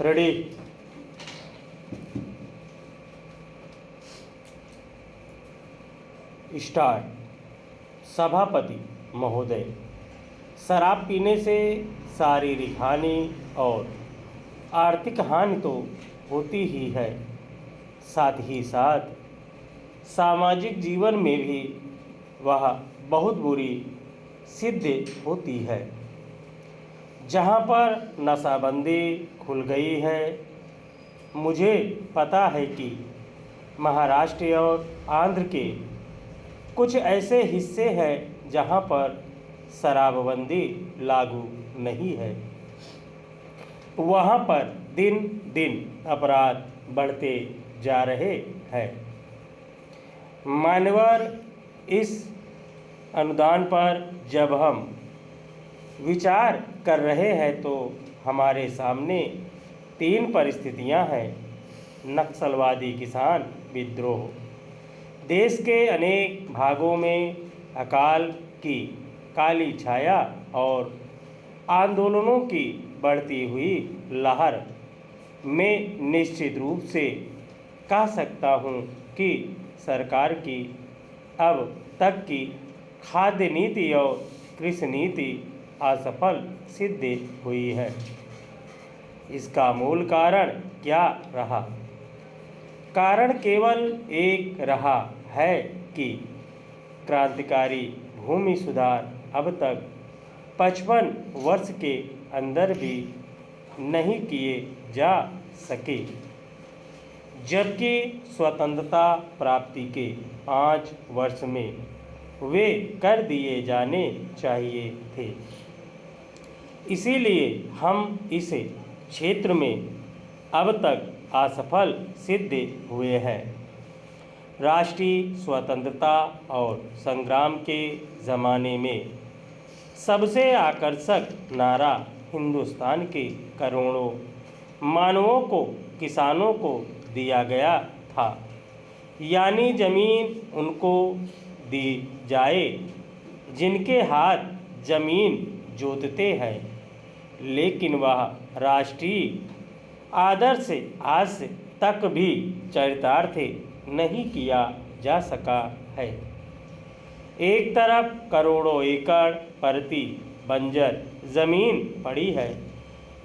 Ready. Start. सभापति महोदय, शराब पीने से शारीरिक हानि और आर्थिक हानि तो होती ही है, साथ ही साथ सामाजिक जीवन में भी वह बहुत बुरी सिद्ध होती है। जहाँ पर नशाबंदी खुल गई है, मुझे पता है कि महाराष्ट्र और आंध्र के कुछ ऐसे हिस्से हैं जहाँ पर शराबबंदी लागू नहीं है। वहाँ पर दिन दिन अपराध बढ़ते जा रहे हैं। मान्यवर, इस अनुदान पर जब हम विचार कर रहे हैं तो हमारे सामने 3 परिस्थितियां हैं। नक्सलवादी किसान विद्रोह, देश के अनेक भागों में अकाल की काली छाया और आंदोलनों की बढ़ती हुई लहर में निश्चित रूप से कह सकता हूँ कि सरकार की अब तक की खाद्य नीति और कृषि नीति असफल सिद्ध हुई है। इसका मूल कारण क्या रहा? कारण केवल एक रहा है कि क्रांतिकारी भूमि सुधार अब तक 55 वर्ष के अंदर भी नहीं किए जा सके, जबकि स्वतंत्रता प्राप्ति के 5 वर्ष में वे कर दिए जाने चाहिए थे। इसीलिए हम इस क्षेत्र में अब तक असफल सिद्ध हुए हैं। राष्ट्रीय स्वतंत्रता और संग्राम के ज़माने में सबसे आकर्षक नारा हिंदुस्तान के करोड़ों मानवों को, किसानों को दिया गया था, यानी ज़मीन उनको दी जाए जिनके हाथ ज़मीन जोतते हैं। लेकिन वह राष्ट्रीय आदर्श आज तक भी चरितार्थ नहीं किया जा सका है। एक तरफ करोड़ों एकड़ प्रति बंजर ज़मीन पड़ी है,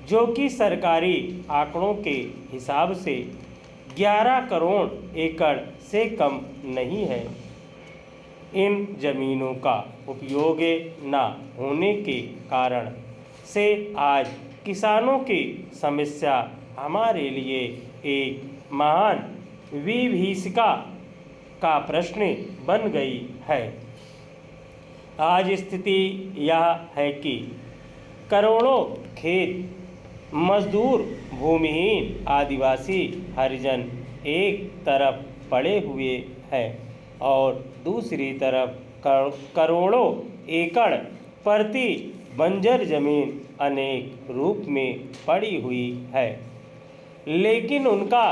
जो कि सरकारी आंकड़ों के हिसाब से 11 करोड़ एकड़ से कम नहीं है। इन ज़मीनों का उपयोग न होने के कारण से आज किसानों की समस्या हमारे लिए एक महान विभीषिका का प्रश्न बन गई है। आज स्थिति यह है कि करोड़ों खेत मजदूर, भूमिहीन आदिवासी हरिजन एक तरफ पड़े हुए हैं और दूसरी तरफ करोड़ों एकड़ प्रति बंजर जमीन अनेक रूप में पड़ी हुई है, लेकिन उनका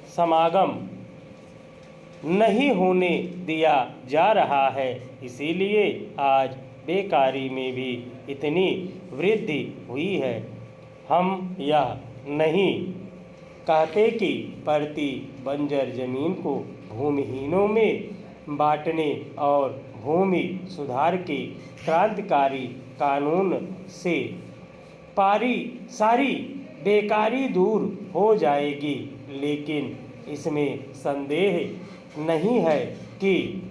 समागम नहीं होने दिया जा रहा है। इसीलिए आज बेकारी में भी इतनी वृद्धि हुई है। हम यह नहीं कहते कि प्रति बंजर जमीन को भूमिहीनों में बांटने और भूमि सुधार के क्रांतिकारी कानून से सारी बेकारी दूर हो जाएगी, लेकिन इसमें संदेह नहीं है कि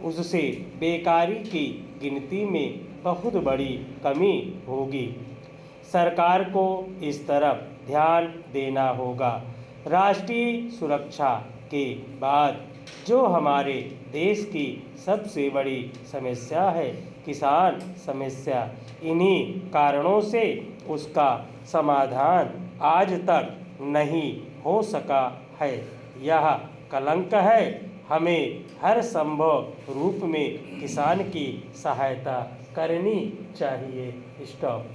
उससे बेकारी की गिनती में बहुत बड़ी कमी होगी। सरकार को इस तरफ ध्यान देना होगा। राष्ट्रीय सुरक्षा के बाद जो हमारे देश की सबसे बड़ी समस्या है, किसान समस्या, इन्हीं कारणों से उसका समाधान आज तक नहीं हो सका है। यह कलंक है। हमें हर संभव रूप में किसान की सहायता करनी चाहिए। स्टॉप।